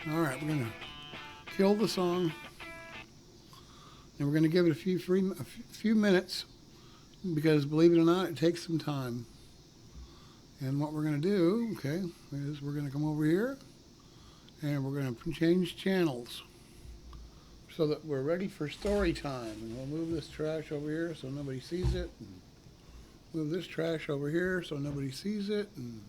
All right, we're gonna kill the song, and we're gonna give it a few minutes because, believe it or not, it takes some time. And what we're gonna do, okay, is we're gonna come over here and we're gonna change channels so that we're ready for story time. And we'll move this trash over here so nobody sees it. And move this trash over here so nobody sees it. And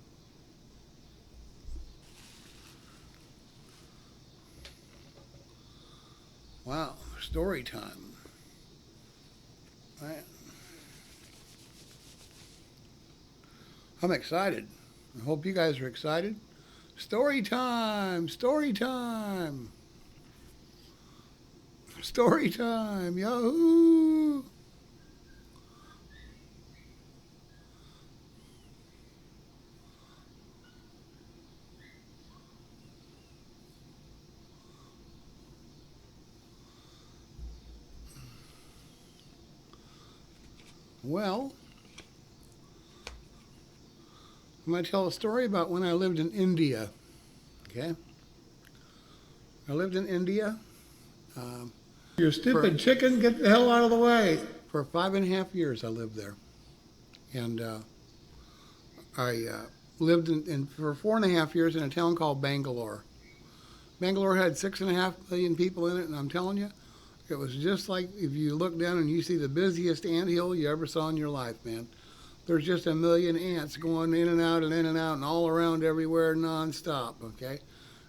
wow, story time. Right. I'm excited. I hope you guys are excited. Story time! Story time! Story time! Yahoo! Well, I'm going to tell a story about when I lived in India. Okay? I lived in India. You stupid chicken, get the hell out of the way. For 5.5 years, I lived there. And I lived for 4.5 years in a town called Bangalore. Bangalore had 6.5 million people in it, and I'm telling you, it was just like if you look down and you see the busiest anthill you ever saw in your life, man. There's just a million ants going in and out and in and out and all around everywhere nonstop, okay?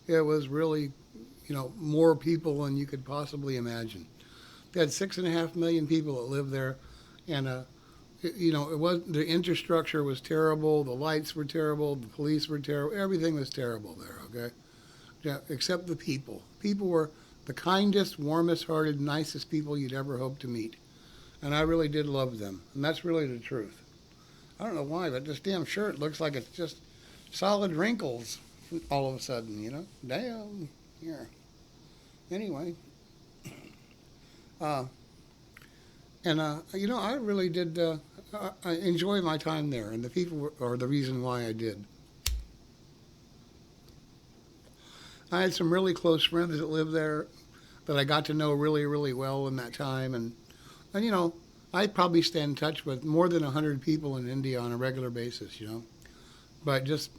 It was really, more people than you could possibly imagine. They had 6.5 million people that lived there, and it was the infrastructure was terrible, the lights were terrible, the police were terrible, everything was terrible there, okay? Yeah, except the people. People were the kindest, warmest hearted, nicest people you'd ever hope to meet. And I really did love them. And that's really the truth. I don't know why, but this damn shirt looks like it's just solid wrinkles all of a sudden, Damn. Here. Anyway. I really did enjoy my time there. And the people are the reason why I did. I had some really close friends that lived there that I got to know really, really well in that time. And I probably stay in touch with more than 100 people in India on a regular basis, But just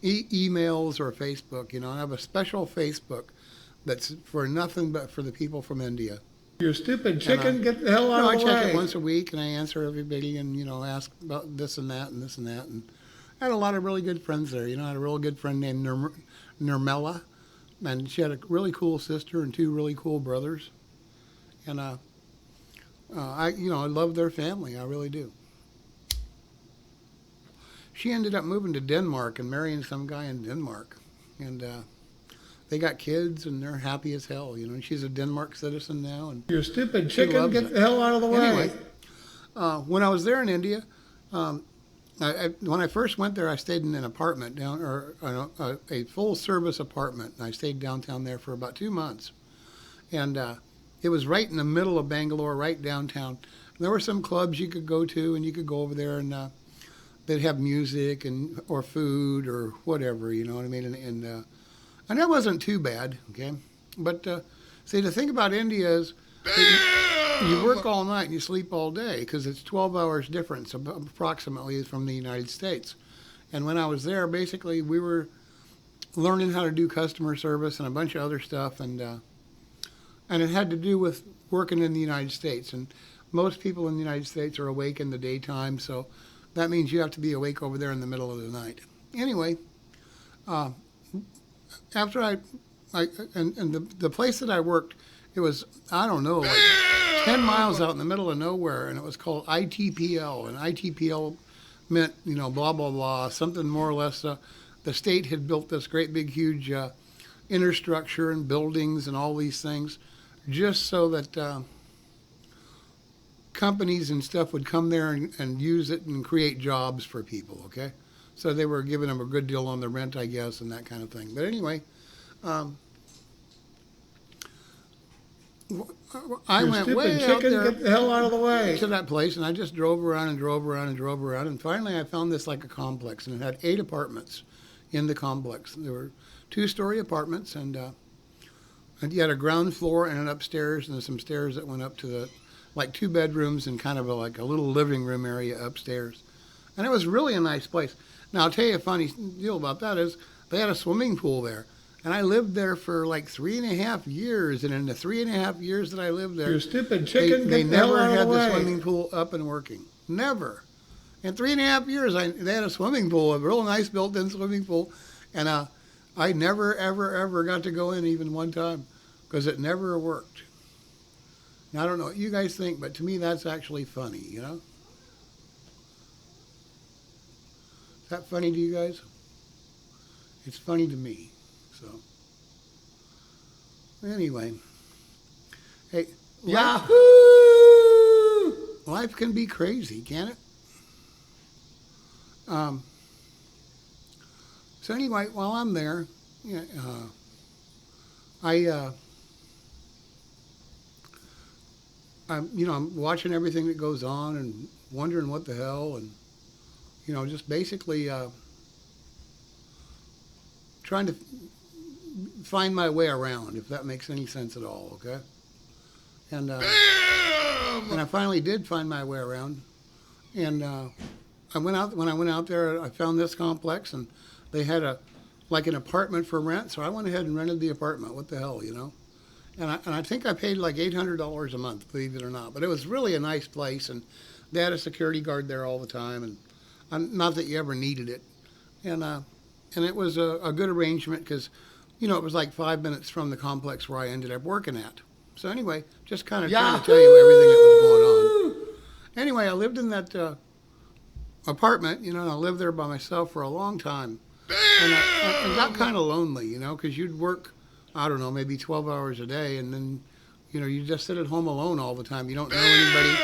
emails or Facebook, I have a special Facebook that's for nothing but for the people from India. You stupid chicken, get the hell out of the way. I check it once a week and I answer everybody and, ask about this and that and this and that. And I had a lot of really good friends there. I had a real good friend named Nirmala. And she had a really cool sister and 2 really cool brothers. And I love their family. I really do. She ended up moving to Denmark and marrying some guy in Denmark. And they got kids and they're happy as hell. And she's a Denmark citizen now. And you stupid chicken, get the hell out of the way. Anyway, when I was there in India, when I first went there, I stayed in an apartment a full service apartment. And I stayed downtown there for about 2 months. And it was right in the middle of Bangalore, right downtown. And there were some clubs you could go to, and you could go over there, and they'd have music or food or whatever, you know what I mean? And that wasn't too bad, okay? But see, the thing about India is you work all night and you sleep all day because it's 12 hours difference approximately from the United States. And when I was there, basically we were learning how to do customer service and a bunch of other stuff, and it had to do with working in the United States. And most people in the United States are awake in the daytime, so that means you have to be awake over there in the middle of the night. Anyway, after the place that I worked, it was, I don't know, like 10 miles out in the middle of nowhere, and it was called ITPL. And ITPL meant, blah, blah, blah, something more or less. The state had built this great big huge infrastructure and buildings and all these things just so that companies and stuff would come there and use it and create jobs for people, okay? So they were giving them a good deal on the rent, I guess, and that kind of thing. But anyway, I went way out there, get the hell out of the way, to that place, and I just drove around and drove around and drove around, and finally I found this like a complex, and it had 8 apartments in the complex. There were 2-story apartments, and And you had a ground floor and an upstairs, and some stairs that went up to the, like 2 bedrooms and kind of like a little living room area upstairs. And it was really a nice place. Now, I'll tell you a funny deal about that is they had a swimming pool there. And I lived there for like 3.5 years. And in the 3.5 years that I lived there, You stupid chicken, they get the hell never out of had the the way. swimming pool up and working. Never. In 3.5 years, they had a swimming pool, a real nice built-in swimming pool. And I never, ever, ever got to go in even one time because it never worked. Now, I don't know what you guys think, but to me, that's actually funny, you know? Is that funny to you guys? It's funny to me. So, anyway. Hey, Yahoo! life can be crazy, can't it? So anyway, while I'm there, yeah, I'm watching everything that goes on and wondering what the hell, and just basically trying to find my way around, if that makes any sense at all. Okay, and I finally did find my way around, and when I went out there, I found this complex, and they had an apartment for rent, so I went ahead and rented the apartment. What the hell, you know? And I think I paid like $800 a month, believe it or not. But it was really a nice place, and they had a security guard there all the time, and not that you ever needed it. And it was a good arrangement because, it was like 5 minutes from the complex where I ended up working at. So anyway, just kind of trying to tell you everything that was going on. Anyway, I lived in that apartment, and I lived there by myself for a long time. And I got kind of lonely, because you'd work, I don't know, maybe 12 hours a day, and then, you just sit at home alone all the time. You don't know anybody.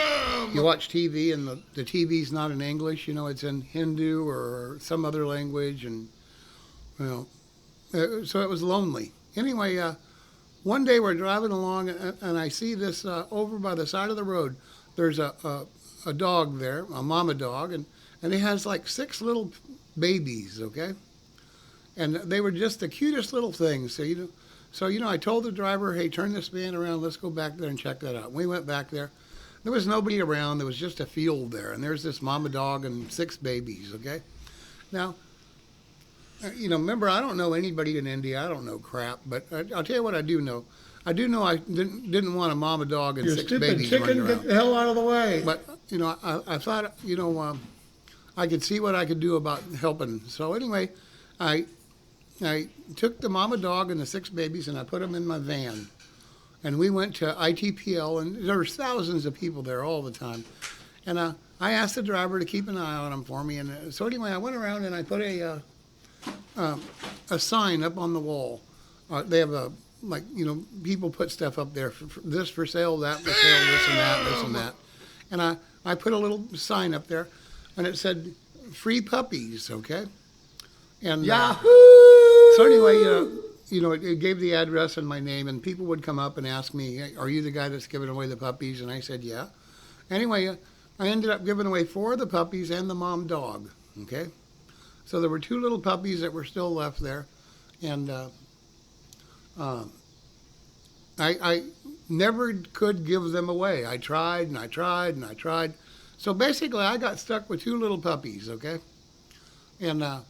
You watch TV, and the TV's not in English, it's in Hindu or some other language, and, so it was lonely. Anyway, one day we're driving along, and I see this over by the side of the road. There's a dog there, a mama dog, and he has like 6 little babies, okay? And they were just the cutest little things. So I told the driver, hey, turn this van around. Let's go back there and check that out. We went back there. There was nobody around. There was just a field there. And there's this mama dog and 6 babies, okay? Now, remember, I don't know anybody in India. I don't know crap. But I'll tell you what I do know. I do know I didn't want a mama dog and 6 babies running around. Get the hell out of the way. But, I thought, I could see what I could do about helping. So anyway, I took the mama dog and the 6 babies, and I put them in my van. And we went to ITPL, and there were thousands of people there all the time. And I asked the driver to keep an eye on them for me. And so anyway, I went around and I put a sign up on the wall. They have people put stuff up there, for this for sale, that for sale, this and that, this and that. And I put a little sign up there, and it said, free puppies, okay? And Yahoo! So anyway, it gave the address and my name, and people would come up and ask me, hey, are you the guy that's giving away the puppies? And I said, yeah. Anyway, I ended up giving away 4 of the puppies and the mom dog, okay? So there were 2 little puppies that were still left there, and I never could give them away. I tried and I tried and I tried. So basically, I got stuck with 2 little puppies, okay? And I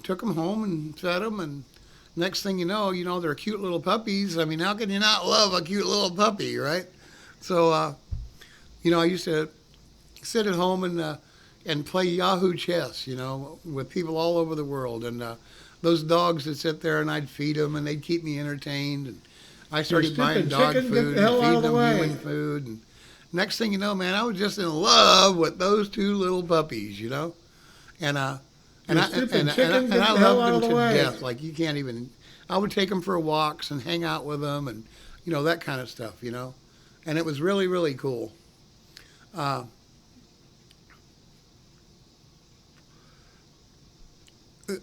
took them home and fed them, and next thing you know, they're cute little puppies. I mean, how can you not love a cute little puppy, right? So, I used to sit at home and play Yahoo chess, with people all over the world, and those dogs would sit there, and I'd feed them, and they'd keep me entertained, and I started buying dog chicken, food and feeding them human food, and next thing you know, man, I was just in love with those 2 little puppies, and I loved them to death. Like, you can't even. I would take them for walks and hang out with them, and that kind of stuff, and it was really, really cool.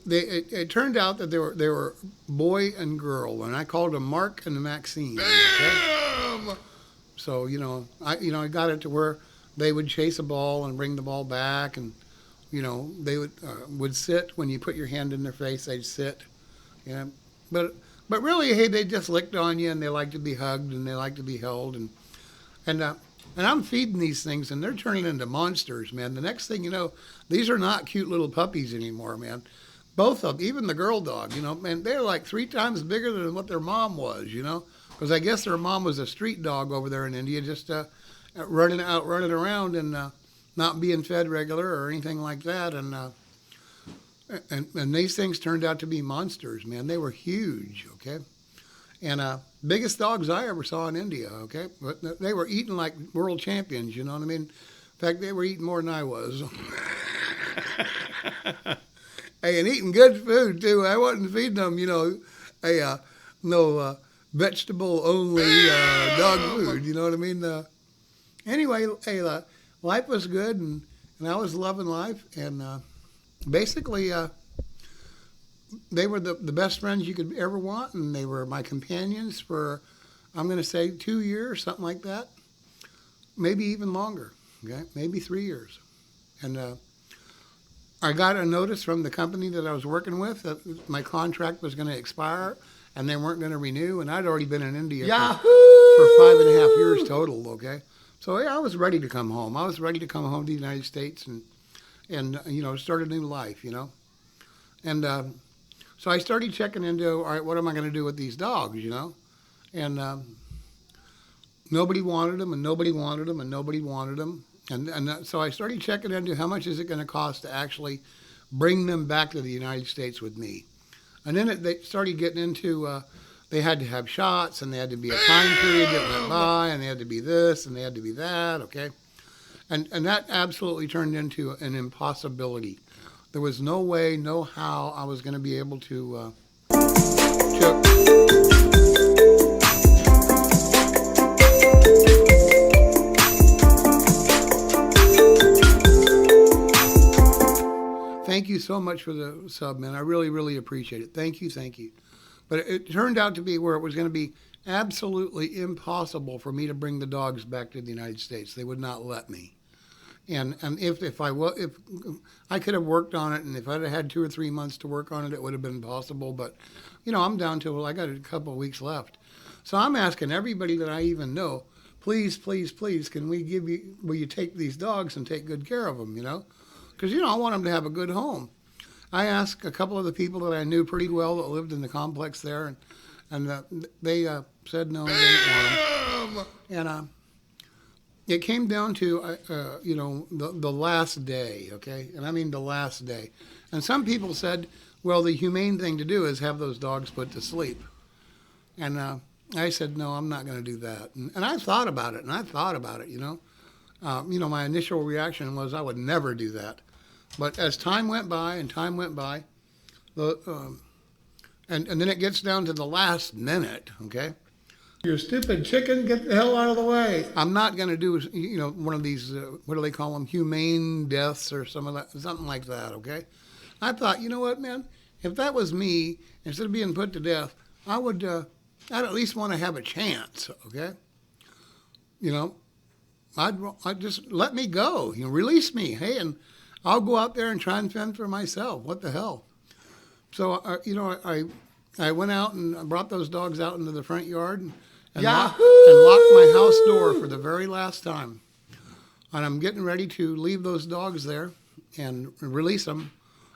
It turned out that they were boy and girl, and I called them Mark and Maxine. Okay? So I got it to where they would chase a ball and bring the ball back, and they would sit when you put your hand in their face. They'd sit, but really, hey, they just licked on you, and they like to be hugged, and they like to be held, and and I'm feeding these things, and they're turning into monsters, man. The next thing you know, these are not cute little puppies anymore, man. Both of them, even the girl dog, man, they're like 3 times bigger than what their mom was, because I guess their mom was a street dog over there in India, just running around, and not being fed regular or anything like that, and these things turned out to be monsters, man. They were huge, okay, and biggest dogs I ever saw in India, okay, but they were eating like world champions, you know what I mean? In fact, they were eating more than I was. Hey, and eating good food too. I wasn't feeding them, no vegetable only dog food. You know what I mean? Anyway, hey, life was good, and I was loving life, and basically, they were the best friends you could ever want, and they were my companions for, I'm going to say, 2 years, something like that, maybe even longer. Okay, maybe 3 years, and I got a notice from the company that I was working with that my contract was going to expire and they weren't going to renew. And I'd already been in India for 5.5 years total. Okay. So yeah, I was ready to come home. I was ready to come home to the United States and start a new life, And so I started checking into, all right, what am I going to do with these dogs, And nobody wanted them, and nobody wanted them, and nobody wanted them. And so I started checking into how much is it going to cost to actually bring them back to the United States with me. And then they started getting into, they had to have shots, and they had to be a time period that went by, and they had to be this, and they had to be that, okay? And that absolutely turned into an impossibility. There was no way, no how I was going to be able to Thank you so much for the sub, man. I really, really appreciate it. Thank you. But it turned out to be where it was going to be absolutely impossible for me to bring the dogs back to the United States. They would not let me. And if I could have worked on it, and if I'd have had 2 or 3 months to work on it, it would have been possible. But I'm down to, I got a couple of weeks left. So I'm asking everybody that I even know, please, can will you take these dogs and take good care of them, Because, I want them to have a good home. I asked a couple of the people that I knew pretty well that lived in the complex there, and they said no, they didn't want them. And it came down to, the last day, okay? And I mean the last day. And some people said, well, the humane thing to do is have those dogs put to sleep. And I said, no, I'm not going to do that. And I thought about it, my initial reaction was I would never do that. But as time went by, and then it gets down to the last minute, okay? You stupid chicken, get the hell out of the way. I'm not going to do, one of these, what do they call them, humane deaths or something like that, okay? I thought, you know what, man? If that was me, instead of being put to death, I'd at least want to have a chance, okay? I'd just let me go, release me. Hey, and I'll go out there and try and fend for myself. What the hell? So, I went out and I brought those dogs out into the front yard and locked my house door for the very last time. And I'm getting ready to leave those dogs there and release them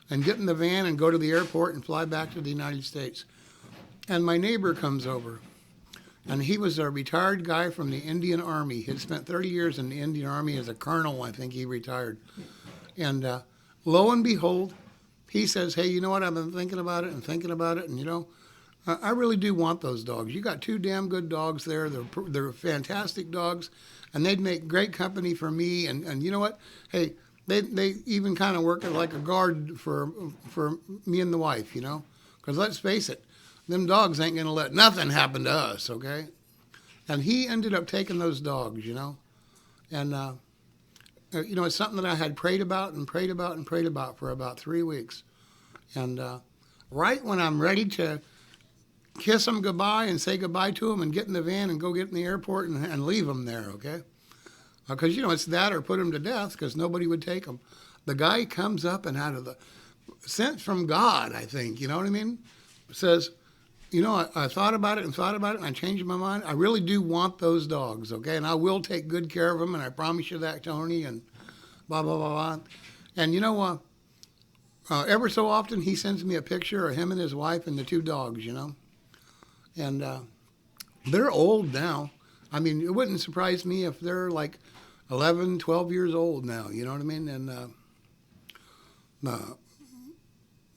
and get in the van and go to the airport and fly back to the United States. And my neighbor comes over. And he was a retired guy from the Indian Army. He had spent 30 years in the Indian Army as a colonel. I think he retired. And lo and behold, he says, hey, you know what? I've been thinking about it. And, I really do want those dogs. You got 2 damn good dogs there. They're fantastic dogs. And they'd make great company for me. And you know what? Hey, they even kind of work like a guard for me and the wife, Because let's face it, them dogs ain't going to let nothing happen to us, okay? And he ended up taking those dogs, And, it's something that I had prayed about for about 3 weeks. And right when I'm ready to kiss them goodbye and say goodbye to them and get in the van and go get in the airport and leave them there, okay? Because, it's that or put them to death because nobody would take them. The guy comes up and out of the, sent from God, I think, you know what I mean? Says, you know, I thought about it and thought about it, and I changed my mind. I really do want those dogs, okay? And I will take good care of them, and I promise you that, Tony, and blah, blah, blah, blah. And you know, ever so often he sends me a picture of him and his wife and the two dogs, you know? And they're old now. I mean, it wouldn't surprise me if they're like 11, 12 years old now, you know what I mean? And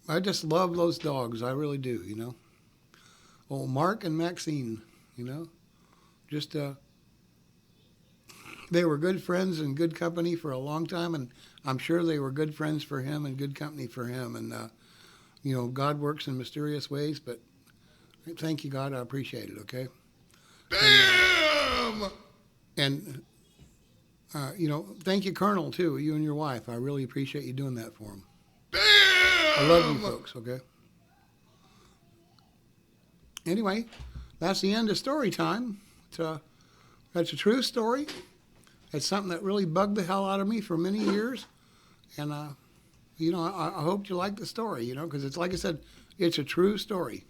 I just love those dogs. I really do, you know? Oh, Mark and Maxine, you know? Just, they were good friends and good company for a long time, and I'm sure they were good friends for him and good company for him. And, you know, God works in mysterious ways, but thank you, God. I appreciate it, okay? Damn! And you know, thank you, Colonel, too, you and your wife. I really appreciate you doing that for them. Damn! I love you folks, okay? Anyway, that's the end of story time. That's a true story. It's something that really bugged the hell out of me for many years. And, you know, I hope you like the story, you know, because it's like I said, it's a true story.